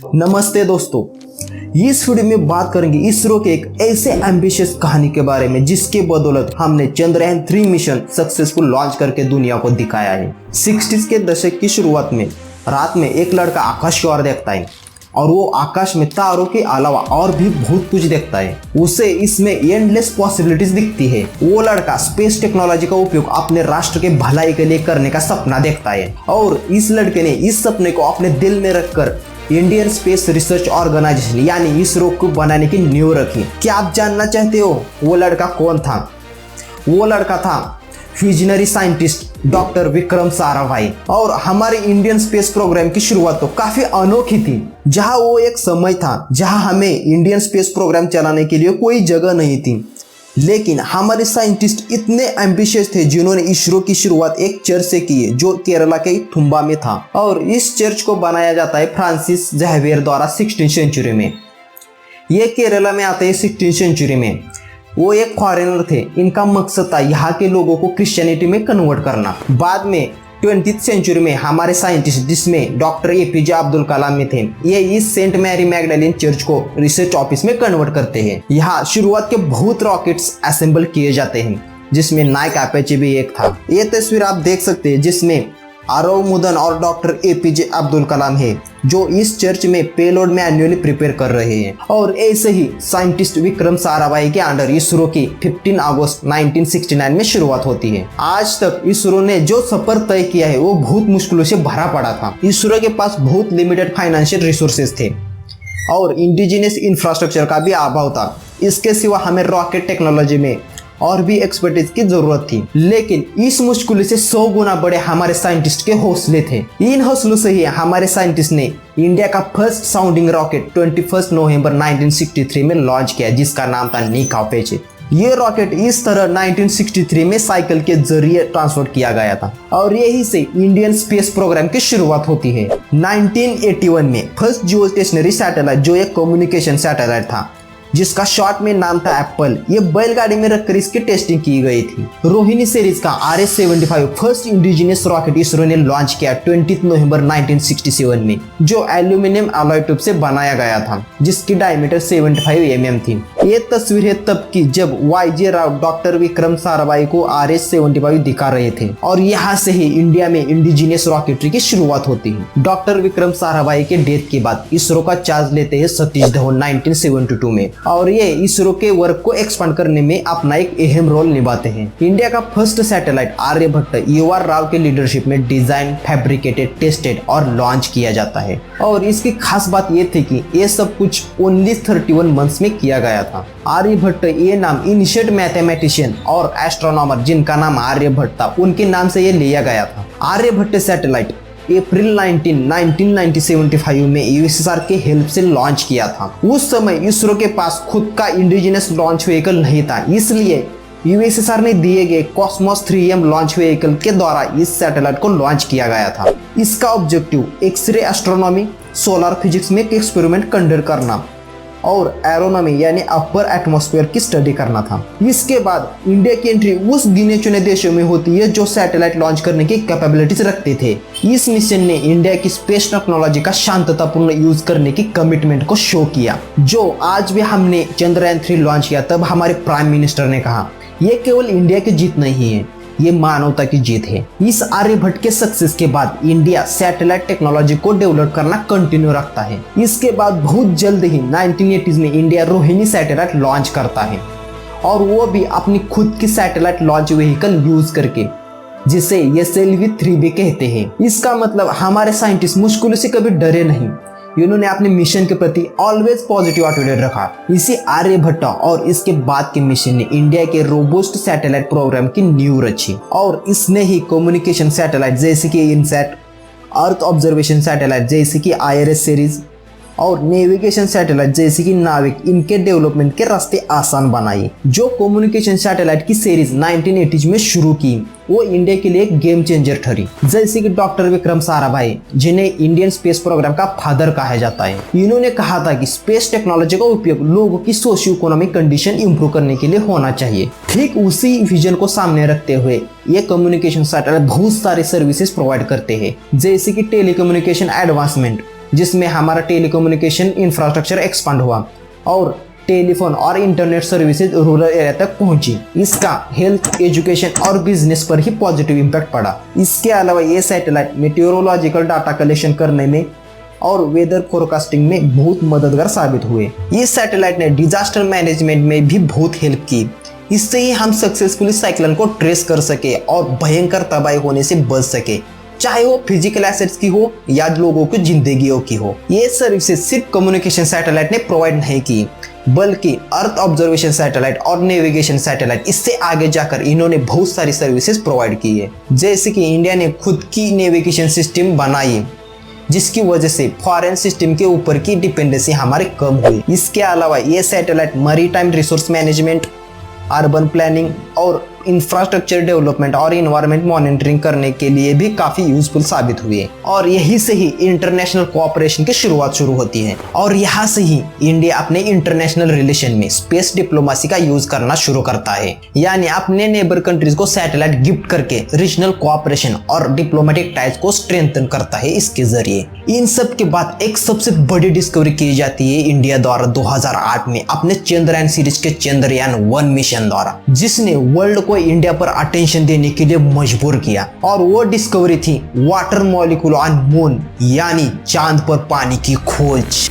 नमस्ते दोस्तों, इस वीडियो में बात करेंगे इसरो के एक ऐसे एम्बिशियस कहानी के बारे में जिसके बदौलत हमने चंद्रयान 3 मिशन सक्सेसफुल लॉन्च करके दुनिया को दिखाया है। 60s के दशक की शुरुआत में रात में एक लड़का आकाश की ओर देखता है और वो आकाश में तारों के अलावा और भी बहुत कुछ देखता है। उसे इसमें एंडलेस पॉसिबिलिटीज दिखती है। वो लड़का स्पेस टेक्नोलॉजी का उपयोग अपने राष्ट्र के भलाई के लिए करने का सपना देखता है और इस लड़के ने इस सपने को अपने दिल में रखकर इंडियन स्पेस रिसर्च ऑर्गेनाइजेशन यानी इसरो को बनाने की नींव रखी। क्या आप जानना चाहते हो वो लड़का कौन था? वो लड़का था visionary scientist doctor Vikram Sarabhai. और हमारे इंडियन स्पेस प्रोग्राम की शुरुआत तो काफी अनोखी थी। जहां वो एक समय था जहां हमें इंडियन स्पेस प्रोग्राम चलाने के लिए कोई जगह नहीं थी, लेकिन हमारे साइंटिस्ट इतने एम्बिशियस थे जिन्होंने इसरो की शुरुआत एक चर्च से की है जो केरला के थुम्बा में था। और इस चर्च को बनाया जाता है फ्रांसिस ज़ेवियर द्वारा 16वीं सेंचुरी में। ये केरला में आते हैं 16वीं सेंचुरी में। वो एक फॉरेनर थे। इनका मकसद था यहाँ के लोगों को क्रिश्चियनिटी में कन्वर्ट करना। बाद में 20वीं सेंचुरी में हमारे साइंटिस्ट जिसमें डॉक्टर एपीजे अब्दुल कलाम में थे, ये इस सेंट मैरी मैगडलेन चर्च को रिसर्च ऑफिस में कन्वर्ट करते हैं। यहाँ शुरुआत के बहुत रॉकेट्स असेंबल किए जाते हैं जिसमें नाइक अपेचे भी एक था। ये तस्वीर आप देख सकते हैं जिसमें आरव मुदन और डॉक्टर एपीजे अब्दुल कलाम है जो इस चर्च में पेलोड मैन्युअली प्रिपेयर कर रहे हैं। और ऐसे ही साइंटिस्ट विक्रम साराभाई के अंडर इसरो की 15 अगस्त 1969 में शुरुआत होती है। आज तक इसरो ने जो सफर तय किया है वो बहुत मुश्किलों से भरा पड़ा था। इसरो के पास बहुत लिमिटेड फाइनेंशियल रिसोर्सेज थे और इंडिजिनियस इंफ्रास्ट्रक्चर का भी अभाव था। इसके सिवा हमें रॉकेट टेक्नोलॉजी में और भी एक्सपर्टीज की जरूरत थी, लेकिन इस मुश्किल से 100 गुना बड़े हमारे साइंटिस्ट के हौसले थे। इन हौसलों से ही हमारे साइंटिस्ट ने इंडिया का फर्स्ट साउंडिंग रॉकेट 21 नवंबर 1963 में लॉन्च किया जिसका नाम था नाइक अपेचे। ये रॉकेट इस तरह 1963 में साइकिल के जरिए ट्रांसपोर्ट किया गया था और यही से इंडियन स्पेस प्रोग्राम की शुरुआत होती है। 1981 में फर्स्ट जियो स्टेशनरी सैटेलाइट जो एक कम्युनिकेशन सैटेलाइट था जिसका शॉर्ट में नाम था एप्पल, ये बैलगाड़ी में रखकर इसकी टेस्टिंग की गई थी। रोहिणी सीरीज का RS-75 first indigenous rocket ISRO ने लॉन्च किया 20 नवंबर 1967 में जो एल्यूमिनियम अलॉय ट्यूब से बनाया गया था जिसकी डायमीटर 75 mm थी। ये तस्वीर है तब की जब YJ राव डॉक्टर विक्रम साराभाई को RS-75 दिखा रहे थे और यहाँ से ही इंडिया में इंडिजिनियस रॉकेटरी की शुरुआत होती है। डॉक्टर विक्रम साराभाई के डेथ के बाद इसरो का चार्ज लेते हैं सतीश धवन 1972 में और ये इसरो के वर्क को एक्सपांड करने में अपना एक अहम रोल निभाते हैं। इंडिया का first satellite Aryabhata UR Rao के लीडरशिप में डिजाइन, फैब्रिकेटेड, टेस्टेड और लॉन्च किया जाता है। और इसकी खास बात ये थी कि ये सब कुछ ओनली 31 मंथ्स में किया गया था। आर्यभट्ट ये नाम इनिशिएट मैथमेटिशियन और एस्ट्रोनॉमर जिनका नाम आर्यभट्ट था उनके नाम से ये लिया गया था। आर्यभट्ट सैटेलाइट अप्रैल 1975 में USSR के हेल्प से लॉन्च किया था। उस समय इसरो के पास खुद का इंडिजिनस लॉन्च व्हीकल नहीं था, इसलिए USSR ने दिए गए कॉस्मोस 3M लॉन्च व्हीकल के द्वारा इस सैटेलाइट को लॉन्च किया गया था। इसका objective X-ray astronomy, solar physics में एक्सपेरिमेंट कंडक्ट करना और एरोनॉमी यानी अपर एटमॉस्फेयर की स्टडी करना था। इसके बाद इंडिया की एंट्री उस गिने चुने देशों में होती है जो सैटेलाइट लॉन्च करने की कैपेबिलिटीज रखते थे। इस मिशन ने इंडिया की स्पेस टेक्नोलॉजी का शांततापूर्ण यूज करने की कमिटमेंट को शो किया। जो आज भी हमने चंद्रयान 3 लॉन्च किया तब हमारे प्राइम मिनिस्टर ने कहा ये केवल इंडिया की जीत नहीं है, ये मानवता की जीत है। इस आर्यभट्ट के सक्सेस के बाद इंडिया सैटेलाइट टेक्नोलॉजी को डेवलप करना कंटिन्यू रखता है। इसके बाद बहुत जल्द ही 1980s में इंडिया रोहिणी सैटेलाइट लॉन्च करता है और वो भी अपनी खुद की सैटेलाइट लॉन्च व्हीकल यूज करके जिसे SLV-3B कहते हैं। इसका मतलब हमारे साइंटिस्ट मुश्किलों से कभी डरे नहीं, इन्होंने अपने मिशन के प्रति ऑलवेज पॉजिटिव एटीट्यूड रखा। इसी आर्यभट्ट और इसके बाद के मिशन ने इंडिया के रोबोस्ट सैटेलाइट प्रोग्राम की नींव रची और इसने ही कम्युनिकेशन सैटेलाइट जैसे कि इनसैट, अर्थ ऑब्जर्वेशन सैटेलाइट जैसे कि IRS सीरीज और नेविगेशन सैटेलाइट जैसे कि नाविक इनके डेवलपमेंट के रास्ते आसान बनाए। जो कम्युनिकेशन सैटेलाइट की सीरीज 1980s में शुरू की वो इंडिया के लिए एक गेम चेंजर ठहरी, जैसे कि डॉक्टर विक्रम साराभाई जिन्हें इंडियन स्पेस प्रोग्राम का फादर कहा जाता है। इन्होंने कहा था कि स्पेस टेक्नोलॉजी का उपयोग लोगों की सोशियो इकोनॉमिक कंडीशन इंप्रूव करने के लिए होना चाहिए। ठीक उसी विजन को सामने रखते हुए ये कम्युनिकेशन सैटेलाइट बहुत सारे सर्विसेज प्रोवाइड करते हैं जैसे कि टेलीकम्युनिकेशन एडवांसमेंट, जिसमें हमारा टेलीकम्युनिकेशन इंफ्रास्ट्रक्चर एक्सपांड हुआ और टेलीफोन और इंटरनेट सर्विसेज रूरल एरिया तक पहुंची। इसका हेल्थ, एजुकेशन और बिजनेस पर ही पॉजिटिव इम्पैक्ट पड़ा। इसके अलावा ये सैटेलाइट मेटेरोलॉजिकल डाटा कलेक्शन करने में और वेदर फोरकास्टिंग में बहुत मददगार साबित हुए। इस सैटेलाइट ने डिजास्टर मैनेजमेंट में भी बहुत हेल्प की। इससे ही हम सक्सेसफुली साइक्लोन को ट्रेस कर सके और भयंकर तबाही होने से बच सके, चाहे वो फिजिकल एसेट्स की हो या लोगों की जिंदगियों की हो। ये सर्विसेज सिर्फ कम्युनिकेशन सैटेलाइट ने प्रोवाइड नहीं की, बल्कि अर्थ ऑब्जर्वेशन सैटेलाइट और नेविगेशन सैटेलाइट, इससे आगे जाकर इन्होंने बहुत सारी सर्विसेज प्रोवाइड की है। जैसे कि इंडिया ने खुद की नेविगेशन सिस्टम बनाई, जिसकी वजह से फॉरेन सिस्टम के ऊपर की डिपेंडेंसी हमारे कम हुई। इसके अलावा ये satellite maritime resource management, urban planning और इंफ्रास्ट्रक्चर डेवलपमेंट और इन्वायरमेंट मॉनिटरिंग करने के लिए भी काफी यूजफुल साबित हुए। और यही से ही इंटरनेशनल कोऑपरेशन की शुरुआत शुरू होती है और यहाँ से ही इंडिया अपने इंटरनेशनल रिलेशन में स्पेस डिप्लोमेसी का यूज करना शुरू करता है, यानी अपने नेबर कंट्रीज को सैटेलाइट गिफ्ट करके रीजनल कोऑपरेशन और डिप्लोमेटिक टाइज को स्ट्रेंथन करता है इसके जरिए। इन सब के बाद एक सबसे बड़ी डिस्कवरी की जाती है इंडिया द्वारा 2008 में अपने चंद्रयान सीरीज के चंद्रयान-1 मिशन द्वारा, जिसने वर्ल्ड को इंडिया पर अटेंशन देने के लिए मजबूर किया। और वो डिस्कवरी थी वाटर मॉलिक्यूल ऑन मून, यानी चांद पर पानी की खोज।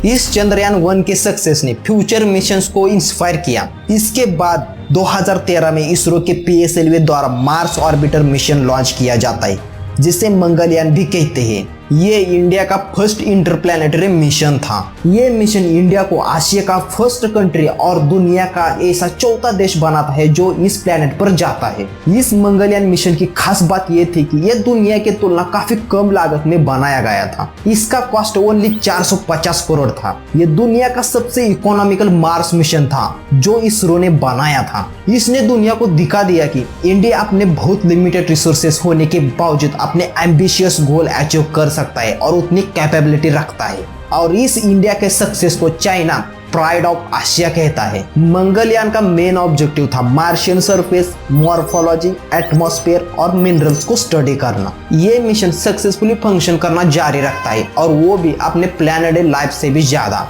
इस चंद्रयान-1 के सक्सेस ने फ्यूचर मिशंस को इंस्पायर किया। इसके बाद 2013 में इसरो के PSLV द्वारा मार्स ऑर्बिटर मिशन लॉन्च किया जाता है, जिसे मंगलयान भी कहते हैं। ये इंडिया का फर्स्ट इंटरप्लैनेटरी मिशन था। ये मिशन इंडिया को एशिया का फर्स्ट कंट्री और दुनिया का ऐसा चौथा देश बनाता है जो इस प्लेनेट पर जाता है। इस मंगलयान मिशन की खास बात ये थी कि यह दुनिया की तुलना काफी कम लागत में बनाया गया था। इसका कॉस्ट ओनली 450 करोड़ था। ये दुनिया का सबसे इकोनॉमिकल मार्स मिशन था जो इसरो ने बनाया था। इसने दुनिया को दिखा दिया कि इंडिया अपने बहुत लिमिटेड रिसोर्सेस होने के बावजूद अपने एम्बिशियस गोल अचीव कर सकता है और उतनी कैपेबिलिटी रखता है। और इस इंडिया के सक्सेस को चाइना प्राइड ऑफ एशिया कहता है। मंगलयान का मेन ऑब्जेक्टिव था मार्शियन सरफेस, मॉर्फोलॉजी, एटमॉस्फेयर और मिनरल्स को स्टडी करना। ये मिशन सक्सेसफुली फंक्शन करना जारी रखता है और वो भी अपने प्लैनेटरी लाइफ से भी ज्यादा।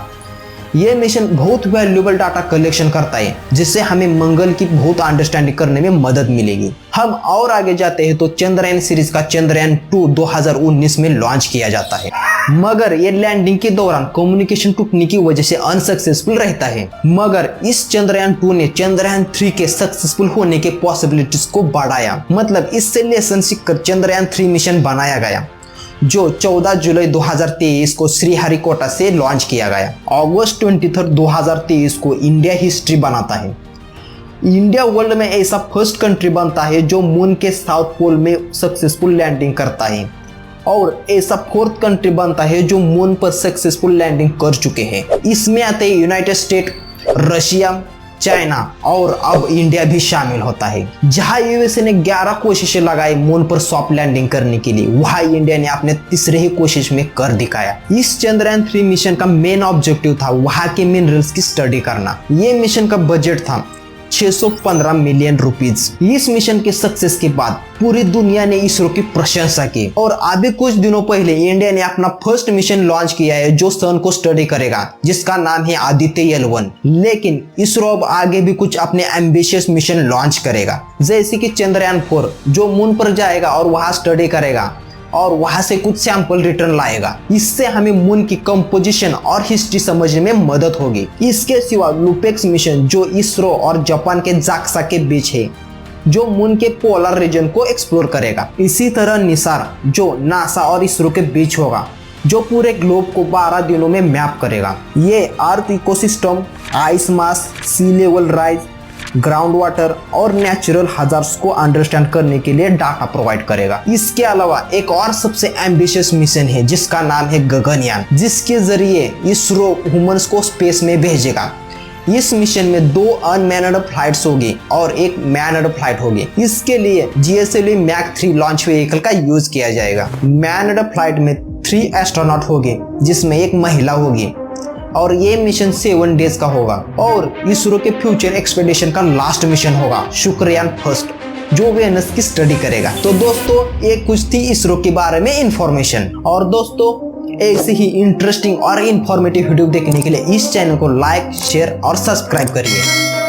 ये मिशन बहुत वैल्यूएबल डाटा कलेक्शन करता है, जिससे हमें मंगल की बहुत अंडरस्टैंडिंग करने में मदद मिलेगी। हम और आगे जाते हैं तो चंद्रयान सीरीज का चंद्रयान-2 2019 में लॉन्च किया जाता है, मगर ये लैंडिंग के दौरान कम्युनिकेशन टूटने की वजह से अनसक्सेसफुल रहता है। मगर इस चंद्रयान-2 ने चंद्रयान-3 के सक्सेसफुल होने के पॉसिबिलिटीज को बढ़ाया। मतलब इससे लेसन सीखकर चंद्रयान-3 मिशन बनाया गया, जो 14 जुलाई 2023 को श्रीहरिकोटा से लॉन्च किया गया। अगस्त 23 2023 को इंडिया हिस्ट्री बनाता है। इंडिया वर्ल्ड में ऐसा फर्स्ट कंट्री बनता है जो मून के साउथ पोल में सक्सेसफुल लैंडिंग करता है, और ऐसा फोर्थ कंट्री बनता है जो मून पर सक्सेसफुल लैंडिंग कर चुके हैं। इसमें आते हैं यूनाइटेड स्टेट, रशिया, चाइना और अब इंडिया भी शामिल होता है। जहां यूएसए ने 11 कोशिशें लगाई मून पर सॉफ्ट लैंडिंग करने के लिए, वहां इंडिया ने अपने तीसरे ही कोशिश में कर दिखाया। इस चंद्रयान-3 मिशन का मेन ऑब्जेक्टिव था वहां के मिनरल्स की स्टडी करना। ये मिशन का बजट था 615 मिलियन रुपीज। इस मिशन के सक्सेस के बाद पूरी दुनिया ने इसरो की प्रशंसा की और अभी कुछ दिनों पहले इंडिया ने अपना फर्स्ट मिशन लॉन्च किया है जो सन को स्टडी करेगा, जिसका नाम है आदित्य L1। लेकिन इसरो अब आगे भी कुछ अपने एम्बिशियस मिशन लॉन्च करेगा, जैसे कि चंद्रयान-4 जो मून पर जाएगा और वहां स्टडी करेगा और वहां से कुछ सैंपल रिटर्न लाएगा। इससे हमें मून की कंपोजिशन और हिस्ट्री समझने में मदद होगी। इसके सिवा लुपेक्स मिशन जो इसरो और जापान के जाक्सा के बीच है, जो मून के पोलर रीजन को एक्सप्लोर करेगा। इसी तरह निसार जो नासा और इसरो के बीच होगा, जो पूरे ग्लोब को 12 दिनों में मैप करेगा। ये अर्थ इकोसिस्टम, आइस मास, सी लेवल राइज, ग्राउंड वाटर और नेचुरल हजार्ड्स को अंडरस्टैंड करने के लिए डाटा प्रोवाइड करेगा। इसके अलावा एक और सबसे एम्बिशियस मिशन है जिसका नाम है गगनयान, जिसके जरिए इसरो ह्यूमंस को स्पेस में भेजेगा। इस मिशन में 2 अनमैन्ड फ्लाइट्स होगी और एक मैन्ड फ्लाइट होगी। इसके लिए GSLV Mach 3 लॉन्च व्हीकल का यूज किया जाएगा। मैन्ड फ्लाइट में 3 एस्ट्रोनॉट होंगे, जिसमें एक महिला होगी, और ये मिशन 7 डेज का होगा। और इसरो के फ्यूचर एक्सपेडिशन का लास्ट मिशन होगा शुक्रयान-1। जो वेनस की स्टडी करेगा। तो दोस्तों ये कुछ थी इसरो के बारे में इंफॉर्मेशन। और दोस्तों ऐसे ही इंटरेस्टिंग और इंफॉर्मेटिव वीडियो देखने के लिए इस चैनल को लाइक, शेयर और सब्सक्राइब करिए।